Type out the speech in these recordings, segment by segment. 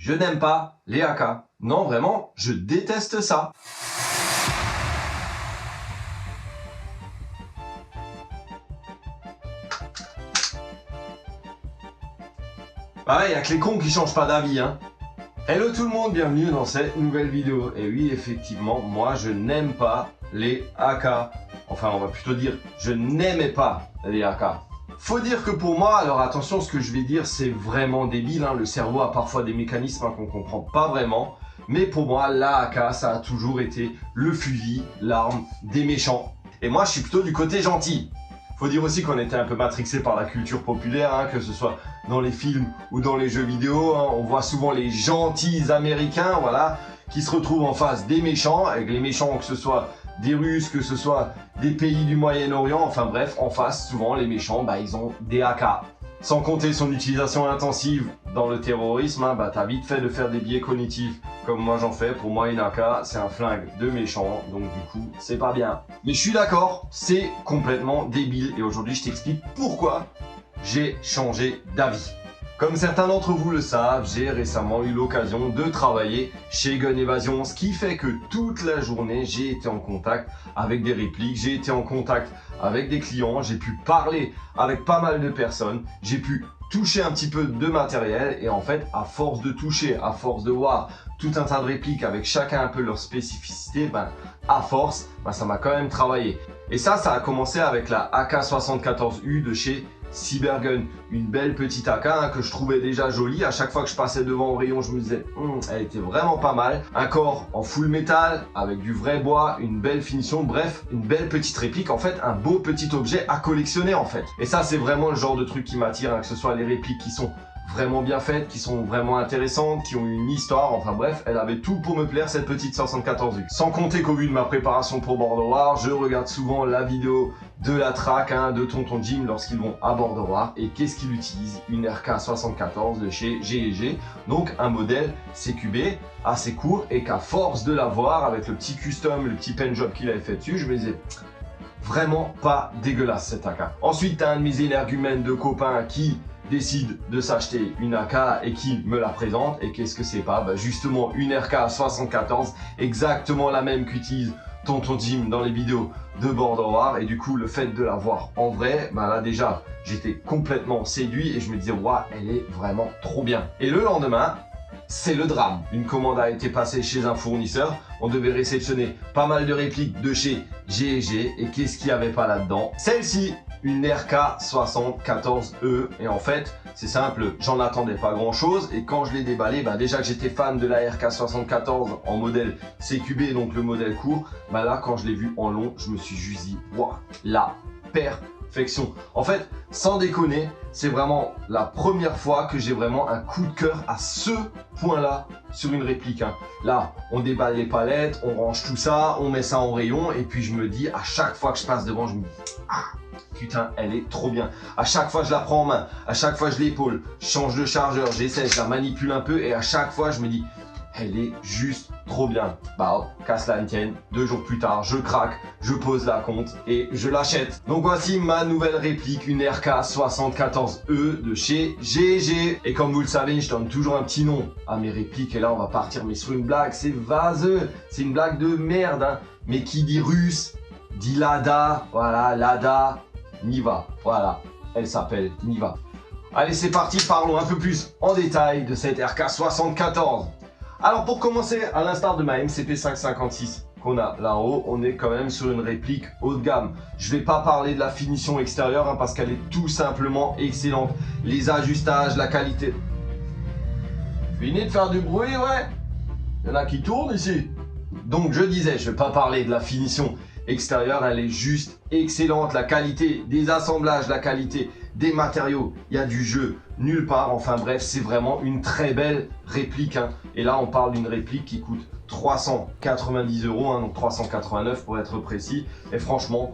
je n'aime pas les AK. Non, vraiment, je déteste ça. Ah, il y a que les cons qui changent pas d'avis, hein. Hello tout le monde, bienvenue dans cette nouvelle vidéo. Et oui, effectivement, moi je n'aime pas les AK. Enfin, on va plutôt dire, je n'aimais pas les AK. Faut dire que pour moi, alors attention, ce que je vais dire, c'est vraiment débile, hein. Le cerveau a parfois des mécanismes qu'on comprend pas vraiment. Mais pour moi, la AK, ça a toujours été le fusil, l'arme des méchants. Et moi, je suis plutôt du côté gentil. Faut dire aussi qu'on était un peu matrixé par la culture populaire, hein, que ce soit dans les films ou dans les jeux vidéo. Hein, on voit souvent les gentils américains, voilà, qui se retrouvent en face des méchants, avec les méchants, que ce soit des Russes, que ce soit des pays du Moyen-Orient, enfin bref, en face, souvent, les méchants, bah, ils ont des AK. Sans compter son utilisation intensive dans le terrorisme, hein, bah, t'as vite fait de faire des biais cognitifs comme moi j'en fais. Pour moi, une AK, c'est un flingue de méchant, donc du coup, c'est pas bien. Mais je suis d'accord, c'est complètement débile. Et aujourd'hui, je t'explique pourquoi j'ai changé d'avis. Comme certains d'entre vous le savent, j'ai récemment eu l'occasion de travailler chez Gun Evasion, ce qui fait que toute la journée, j'ai été en contact avec des répliques, j'ai été en contact avec des clients, j'ai pu parler avec pas mal de personnes, j'ai pu toucher un petit peu de matériel et en fait, à force de toucher, à force de voir tout un tas de répliques avec chacun un peu leur spécificité, ben, à force, ben, ça m'a quand même travaillé. Et ça a commencé avec la AK-74U de chez Cybergun, une belle petite AK hein, que je trouvais déjà jolie. À chaque fois que je passais devant au rayon, je me disais, elle était vraiment pas mal. Un corps en full métal, avec du vrai bois, une belle finition, bref, une belle petite réplique. En fait, un beau petit objet à collectionner en fait. Et ça, c'est vraiment le genre de truc qui m'attire, hein, que ce soit les répliques qui sont vraiment bien faites, qui sont vraiment intéressantes, qui ont une histoire, enfin bref, elle avait tout pour me plaire cette petite 74U. Sans compter qu'au vu de ma préparation pour Border War, je regarde souvent la vidéo de la track hein, de Tonton Jim lorsqu'ils vont à Border War. Et qu'est-ce qu'il utilise? Une RK74 de chez GEG, donc un modèle CQB assez court et qu'à force de l'avoir avec le petit custom, le petit pen job qu'il avait fait dessus, je me disais vraiment pas dégueulasse cette AK. Ensuite, t'as un de mes énergumènes de copains qui décide de s'acheter une AK et qui me la présente. Et qu'est-ce que c'est pas? Bah justement une RK74, exactement la même qu'utilise Tonton Jim dans les vidéos de Border War. Et du coup, le fait de la voir en vrai, bah là déjà, j'étais complètement séduit et je me disais, waouh, elle est vraiment trop bien. Et le lendemain, c'est le drame. Une commande a été passée chez un fournisseur. On devait réceptionner pas mal de répliques de chez GEG. Et qu'est-ce qu'il n'y avait pas là-dedans? Celle-ci, une RK74E. Et en fait, c'est simple, j'en attendais pas grand-chose. Et quand je l'ai déballé, bah déjà que j'étais fan de la RK74 en modèle CQB, donc le modèle court, bah là, quand je l'ai vu en long, je me suis juste dit, waouh, la perfection. En fait, sans déconner, c'est vraiment la première fois que j'ai vraiment un coup de cœur à ce point-là sur une réplique. Hein. Là, on déballe les palettes, on range tout ça, on met ça en rayon et puis je me dis, à chaque fois que je passe devant, je me dis, ah, putain, elle est trop bien. À chaque fois, je la prends en main, à chaque fois, je l'épaule, je change de chargeur, j'essaie, je la manipule un peu et à chaque fois, je me dis, elle est juste trop bien. Bah, qu'à cela ne tienne, 2 jours plus tard, je craque, je pose la compte et je l'achète. Donc voici ma nouvelle réplique, une RK74E de chez GEG. Et comme vous le savez, je donne toujours un petit nom à mes répliques. Et là, on va partir mais sur une blague, c'est vaseux. C'est une blague de merde, hein. Mais qui dit russe, dit Lada. Voilà, Lada, Niva. Voilà, elle s'appelle Niva. Allez, c'est parti, parlons un peu plus en détail de cette RK74. Alors pour commencer, à l'instar de ma MCP 556 qu'on a là-haut, on est quand même sur une réplique haut de gamme. Je ne vais pas parler de la finition extérieure hein, parce qu'elle est tout simplement excellente. Les ajustages, la qualité. Fini de faire du bruit, ouais. Il y en a qui tournent ici. Donc je disais, je ne vais pas parler de la finition extérieure, elle est juste excellente. La qualité des assemblages, la qualité des matériaux, il y a du jeu nulle part. Enfin bref, c'est vraiment une très belle réplique. Hein. Et là, on parle d'une réplique qui coûte 390 €, hein, donc 389 pour être précis. Et franchement,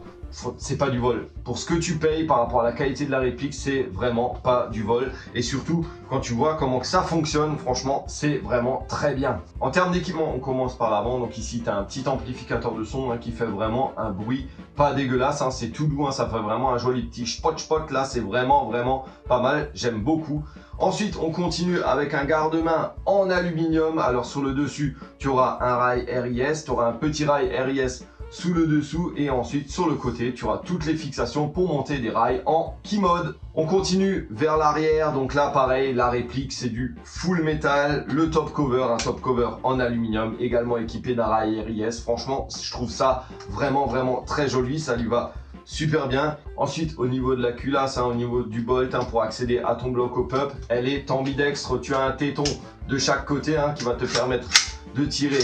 c'est pas du vol. Pour ce que tu payes par rapport à la qualité de la réplique, c'est vraiment pas du vol. Et surtout, quand tu vois comment que ça fonctionne, franchement, c'est vraiment très bien. En termes d'équipement, on commence par l'avant. Donc ici, tu as un petit amplificateur de son qui fait vraiment un bruit pas dégueulasse. C'est tout doux, ça fait vraiment un joli petit spot. Là, c'est vraiment pas mal. J'aime beaucoup. Ensuite, on continue avec un garde-main en aluminium. Alors sur le dessus, tu auras un rail RIS, tu auras un petit rail RIS sous le dessous et ensuite sur le côté tu auras toutes les fixations pour monter des rails en key mode. On continue vers l'arrière, donc là pareil, la réplique c'est du full métal, le top cover, un top cover en aluminium également équipé d'un rail RIS. Franchement je trouve ça vraiment très joli, ça lui va super bien. Ensuite au niveau de la culasse, au niveau du bolt pour accéder à ton bloc au pop, elle est ambidextre, tu as un téton de chaque côté qui va te permettre de tirer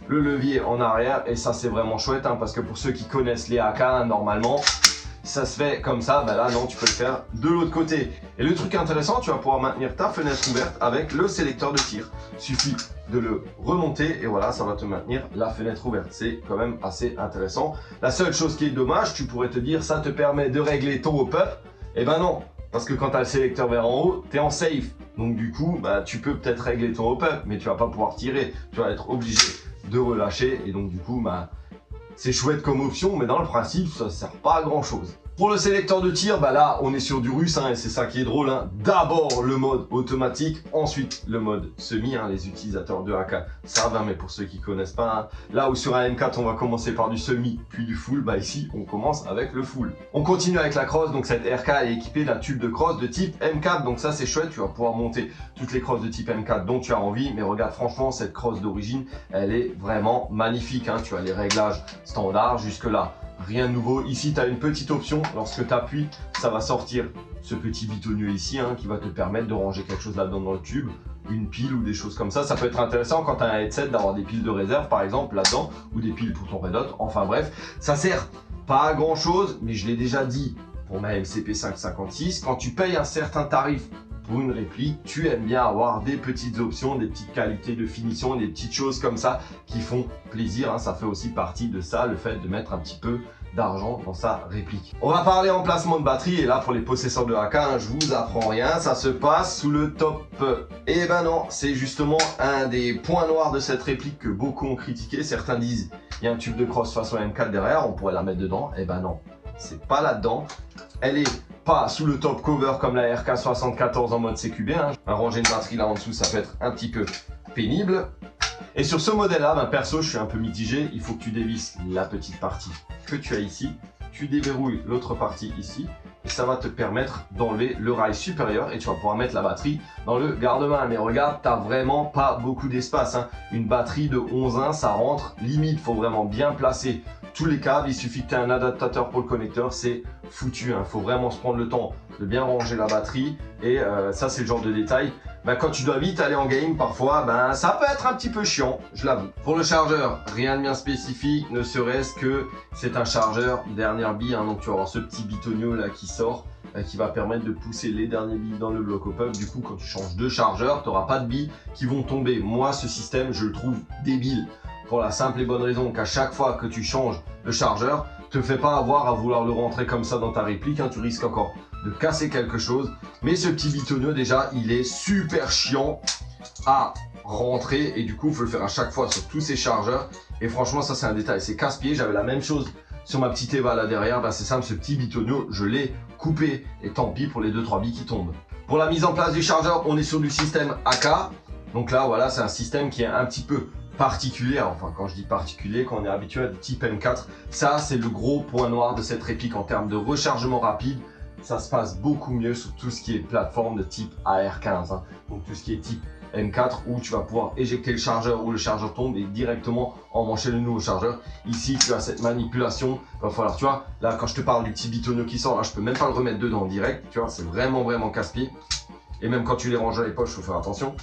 le levier en arrière et ça c'est vraiment chouette parce que pour ceux qui connaissent les AK normalement ça se fait comme ça, là non tu peux le faire de l'autre côté. Et le truc intéressant, tu vas pouvoir maintenir ta fenêtre ouverte avec le sélecteur de tir. Suffit de le remonter et voilà, ça va te maintenir la fenêtre ouverte. C'est quand même assez intéressant. La seule chose qui est dommage, tu pourrais te dire ça te permet de régler ton hop-up. Eh ben non, parce que quand tu as le sélecteur vers en haut, tu es en safe. Donc du coup, tu peux peut-être régler ton hop-up, mais tu vas pas pouvoir tirer. Tu vas être obligé de relâcher et donc du coup c'est chouette comme option, mais dans le principe ça sert pas à grand chose. Pour le sélecteur de tir, là on est sur du russe et c'est ça qui est drôle. D'abord le mode automatique, ensuite le mode semi. Les utilisateurs de AK savent, mais pour ceux qui connaissent pas, là où sur un M4 on va commencer par du semi puis du full, ici on commence avec le full. On continue avec la crosse, donc cette RK est équipée d'un tube de crosse de type M4, donc ça c'est chouette, tu vas pouvoir monter toutes les crosses de type M4 dont tu as envie, mais regarde franchement cette crosse d'origine elle est vraiment magnifique. Tu as les réglages standards jusque là. Rien de nouveau. Ici, tu as une petite option. Lorsque tu appuies, ça va sortir ce petit bitonnier ici qui va te permettre de ranger quelque chose là-dedans dans le tube, une pile ou des choses comme ça. Ça peut être intéressant quand tu as un headset d'avoir des piles de réserve par exemple là-dedans ou des piles pour ton Red Dot. Enfin bref, ça sert pas à grand chose, mais je l'ai déjà dit pour ma MCP 556. Quand tu payes un certain tarif pour une réplique, tu aimes bien avoir des petites options, des petites qualités de finition, des petites choses comme ça qui font plaisir. Ça fait aussi partie de ça, le fait de mettre un petit peu d'argent dans sa réplique. On va parler emplacement de batterie et là pour les possesseurs de AK, je vous apprends rien, ça se passe sous le top. Et ben non, c'est justement un des points noirs de cette réplique que beaucoup ont critiqué. Certains disent il y a un tube de crosse façon M4 derrière, on pourrait la mettre dedans. Et ben non, c'est pas là-dedans. Elle est pas sous le top cover comme la RK74 en mode CQB. Ranger une batterie là en dessous, ça peut être un petit peu pénible. Et sur ce modèle-là, perso, je suis un peu mitigé. Il faut que tu dévisses la petite partie que tu as ici. Tu déverrouilles l'autre partie ici. Et ça va te permettre d'enlever le rail supérieur et tu vas pouvoir mettre la batterie dans le garde-main. Mais regarde, tu n'as vraiment pas beaucoup d'espace. Une batterie de 11,1, ça rentre limite. Il faut vraiment bien placer tous les câbles. Il suffit que tu aies un adaptateur pour le connecteur. C'est foutu. Il faut vraiment se prendre le temps de bien ranger la batterie. Et ça, c'est le genre de détail. Quand tu dois vite aller en game, parfois, ça peut être un petit peu chiant, je l'avoue. Pour le chargeur, rien de bien spécifique, ne serait-ce que c'est un chargeur dernière bille. Donc tu vas avoir ce petit bitonio là qui sort, qui va permettre de pousser les derniers billes dans le bloc hop-up. Du coup, quand tu changes de chargeur, tu n'auras pas de billes qui vont tomber. Moi, ce système, je le trouve débile. Pour la simple et bonne raison qu'à chaque fois que tu changes de chargeur, te fais pas avoir à vouloir le rentrer comme ça dans ta réplique. Tu risques encore de casser quelque chose. Mais ce petit bitonio, déjà, il est super chiant à rentrer. Et du coup, il faut le faire à chaque fois sur tous ces chargeurs. Et franchement, ça, c'est un détail. C'est casse-pied. J'avais la même chose sur ma petite Eva là derrière. C'est simple, ce petit bitonio, je l'ai coupé. Et tant pis pour les 2-3 billes qui tombent. Pour la mise en place du chargeur, on est sur du système AK. Donc là, voilà, c'est un système qui est un petit peu particulier. Enfin, quand je dis particulier, quand on est habitué à du type M4, ça, c'est le gros point noir de cette réplique en termes de rechargement rapide. Ça se passe beaucoup mieux sur tout ce qui est plateforme de type AR15. Donc tout ce qui est type M4 où tu vas pouvoir éjecter le chargeur ou le chargeur tombe et directement embrancher le nouveau chargeur. Ici, tu as cette manipulation. Il va falloir, tu vois, là, quand je te parle du petit bitonio qui sort, là, je peux même pas le remettre dedans en direct. Tu vois, c'est vraiment casse-pied. Et même quand tu les ranges dans les poches, il faut faire attention.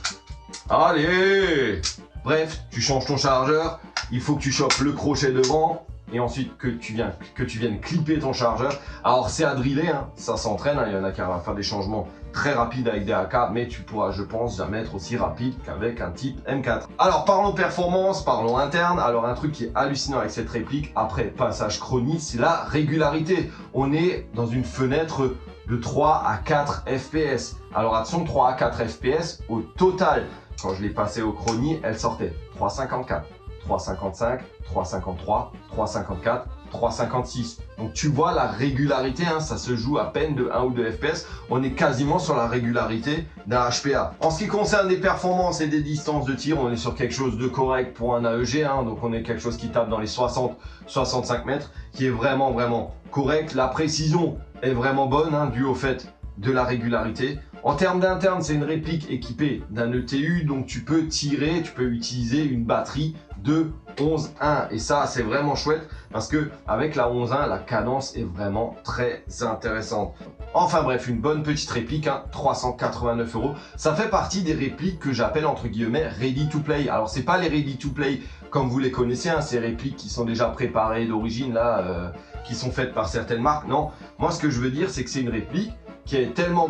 Allez! Bref, tu changes ton chargeur. Il faut que tu chopes le crochet devant. Et ensuite que tu viennes clipper ton chargeur. Alors c'est à driller, ça s'entraîne, il y en a qui arrivent à faire des changements très rapide avec des AK, mais tu pourras, je pense, jamais être aussi rapide qu'avec un type M4. Alors, parlons performance, parlons interne. Alors, un truc qui est hallucinant avec cette réplique, après passage chronie, c'est la régularité. On est dans une fenêtre de 3 à 4 FPS. Alors, attention, 3 à 4 FPS au total. Quand je l'ai passé au chronie, elle sortait 3,54, 3,55, 3,53, 3,54, 3,56. Donc tu vois la régularité, hein, ça se joue à peine de 1 ou 2 FPS. On est quasiment sur la régularité d'un HPA. En ce qui concerne les performances et des distances de tir, on est sur quelque chose de correct pour un AEG. Hein, donc on est quelque chose qui tape dans les 60-65 mètres, qui est vraiment correct. La précision est vraiment bonne, hein, due au fait de la régularité. En termes d'interne, c'est une réplique équipée d'un ETU, donc tu peux tirer, tu peux utiliser une batterie de 11.1 et ça c'est vraiment chouette parce que avec la 11.1 la cadence est vraiment très intéressante. Enfin bref, une bonne petite réplique, hein, 389 €. Ça fait partie des répliques que j'appelle entre guillemets ready to play. Alors c'est pas les ready to play comme vous les connaissez, hein, ces répliques qui sont déjà préparées d'origine là, qui sont faites par certaines marques. Non, moi ce que je veux dire c'est que c'est une réplique qui a tellement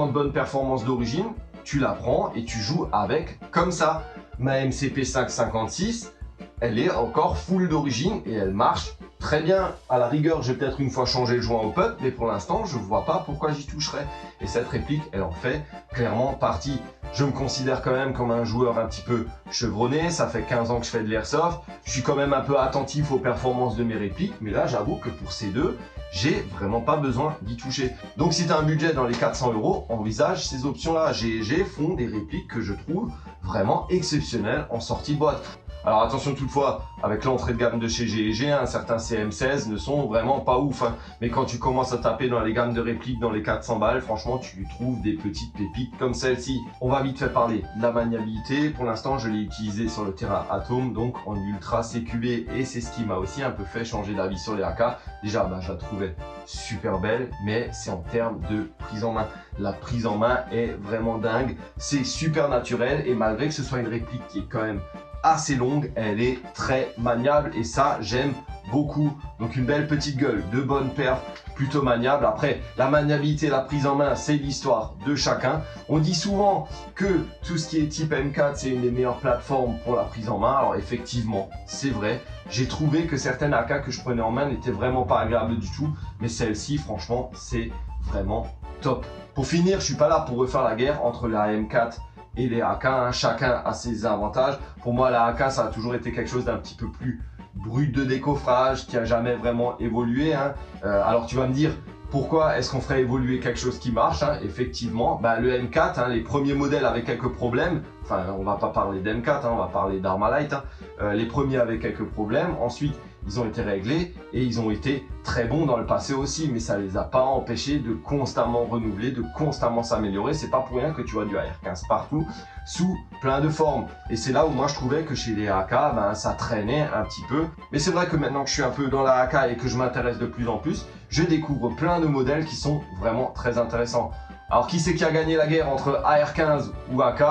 de bonnes performances d'origine, tu la prends et tu joues avec comme ça. Ma MCP 556, elle est encore full d'origine et elle marche très bien. À la rigueur, j'ai peut-être une fois changé le joint au pup, mais pour l'instant, je ne vois pas pourquoi j'y toucherais. Et cette réplique, elle en fait clairement partie. Je me considère quand même comme un joueur un petit peu chevronné, ça fait 15 ans que je fais de l'airsoft, je suis quand même un peu attentif aux performances de mes répliques, mais là, j'avoue que pour ces deux, j'ai vraiment pas besoin d'y toucher. Donc si tu as un budget dans les 400 €, envisage ces options-là. GEG font des répliques que je trouve vraiment exceptionnelles en sortie de boîte. Alors attention toutefois, avec l'entrée de gamme de chez GEG, certains CM16 ne sont vraiment pas ouf. Hein. Mais quand tu commences à taper dans les gammes de répliques dans les 400 balles, franchement tu trouves des petites pépites comme celle-ci. On va vite fait parler de la maniabilité. Pour l'instant je l'ai utilisé sur le terrain Atom, donc en ultra CQB, et c'est ce qui m'a aussi un peu fait changer d'avis sur les AK. Déjà je la trouvais super belle, mais c'est en termes de prise en main. La prise en main est vraiment dingue, c'est super naturel, et malgré que ce soit une réplique qui est quand même assez longue, elle est très maniable et ça j'aime beaucoup. Donc une belle petite gueule, de bonnes perfs, plutôt maniable. Après la maniabilité, la prise en main, c'est l'histoire de chacun. On dit souvent que tout ce qui est type M4 c'est une des meilleures plateformes pour la prise en main. Alors effectivement c'est vrai, j'ai trouvé que certaines AK que je prenais en main n'étaient vraiment pas agréables du tout, mais celle-ci franchement c'est vraiment top. Pour finir, je suis pas là pour refaire la guerre entre la M4 et les AK, hein. Chacun a ses avantages. Pour moi, la AK, ça a toujours été quelque chose d'un petit peu plus brut de décoffrage, qui a jamais vraiment évolué. Hein. Alors tu vas me dire, pourquoi est-ce qu'on ferait évoluer quelque chose qui marche, hein? Effectivement, le M4, hein, les premiers modèles avaient quelques problèmes. Enfin, on va pas parler d'M4, hein, on va parler d'Armalite. Hein. Les premiers avaient quelques problèmes. Ensuite, ils ont été réglés et ils ont été très bons dans le passé aussi, mais ça les a pas empêchés de constamment renouveler, de constamment s'améliorer. C'est pas pour rien que tu vois du AR15 partout, sous plein de formes. Et c'est là où moi je trouvais que chez les AK, ça traînait un petit peu. Mais c'est vrai que maintenant que je suis un peu dans la AK et que je m'intéresse de plus en plus, je découvre plein de modèles qui sont vraiment très intéressants. Alors qui c'est qui a gagné la guerre entre AR15 ou AK?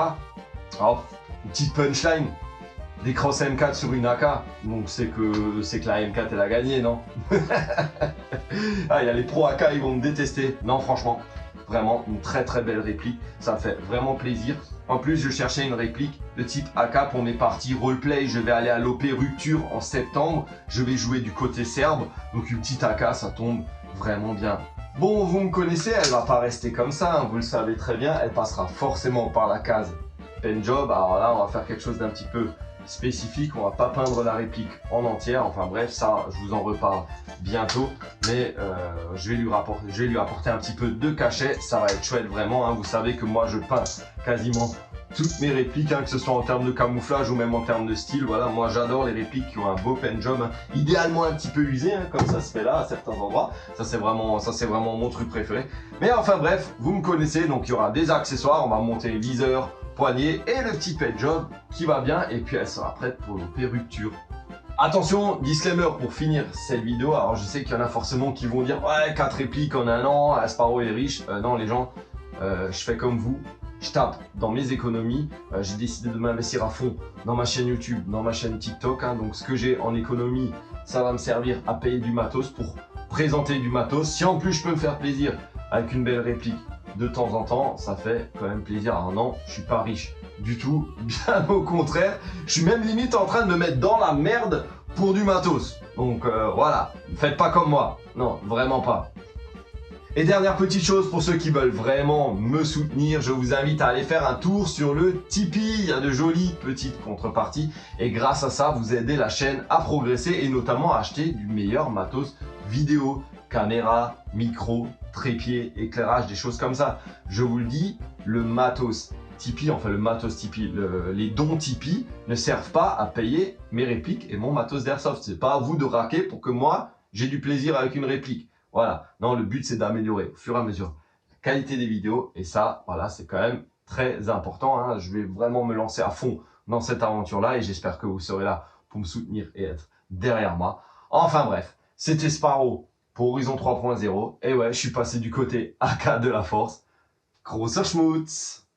Alors, une petite punchline. Des cross M4 sur une AK, donc c'est que la M4 elle a gagné, non? Ah, il y a les pros AK, ils vont me détester. Non, franchement, vraiment une très belle réplique, ça me fait vraiment plaisir. En plus, je cherchais une réplique de type AK pour mes parties roleplay. Je vais aller à l'OP Rupture en septembre, je vais jouer du côté serbe, donc une petite AK, ça tombe vraiment bien. Bon, vous me connaissez, elle va pas rester comme ça, hein, vous le savez très bien, elle passera forcément par la case pen job. Alors là, on va faire quelque chose d'un petit peu spécifique, on va pas peindre la réplique en entière, enfin bref, ça je vous en reparle bientôt, mais je vais lui apporter un petit peu de cachet, ça va être chouette vraiment, hein. Vous savez que moi je peins quasiment toutes mes répliques, hein, que ce soit en termes de camouflage ou même en termes de style. Voilà, moi j'adore les répliques qui ont un beau pen job, hein, idéalement un petit peu usé, hein, comme ça se fait là à certains endroits. Ça c'est vraiment mon truc préféré. Mais enfin bref, vous me connaissez, donc il y aura des accessoires, on va monter viseur, poignet et le petit pen job qui va bien, et puis elle sera prête pour l'OP Rupture. Attention, disclaimer pour finir cette vidéo. Alors je sais qu'il y en a forcément qui vont dire ouais, 4 répliques en un an, Asparo est riche. Non les gens, je fais comme vous. Je tape dans mes économies, j'ai décidé de m'investir à fond dans ma chaîne YouTube, dans ma chaîne TikTok, hein. Donc ce que j'ai en économie, ça va me servir à payer du matos pour présenter du matos. Si en plus je peux me faire plaisir avec une belle réplique de temps en temps, ça fait quand même plaisir. Alors non, je suis pas riche du tout, bien au contraire. Je suis même limite en train de me mettre dans la merde pour du matos. Donc voilà, faites pas comme moi. Non, vraiment pas. Et dernière petite chose, pour ceux qui veulent vraiment me soutenir, je vous invite à aller faire un tour sur le Tipeee. Il y a de jolies petites contreparties. Et grâce à ça, vous aidez la chaîne à progresser et notamment à acheter du meilleur matos vidéo. Caméra, micro, trépied, éclairage, des choses comme ça. Je vous le dis, le matos Tipeee, enfin le matos Tipeee, les dons Tipeee ne servent pas à payer mes répliques et mon matos d'airsoft. C'est pas à vous de raquer pour que moi, j'ai du plaisir avec une réplique. Voilà. Non, le but, c'est d'améliorer au fur et à mesure la qualité des vidéos. Et ça, voilà, c'est quand même très important, hein. Je vais vraiment me lancer à fond dans cette aventure-là et j'espère que vous serez là pour me soutenir et être derrière moi. Enfin bref, c'était Sparrow pour Horizon 3.0. Et ouais, je suis passé du côté AK de la force. Großer Schmutz!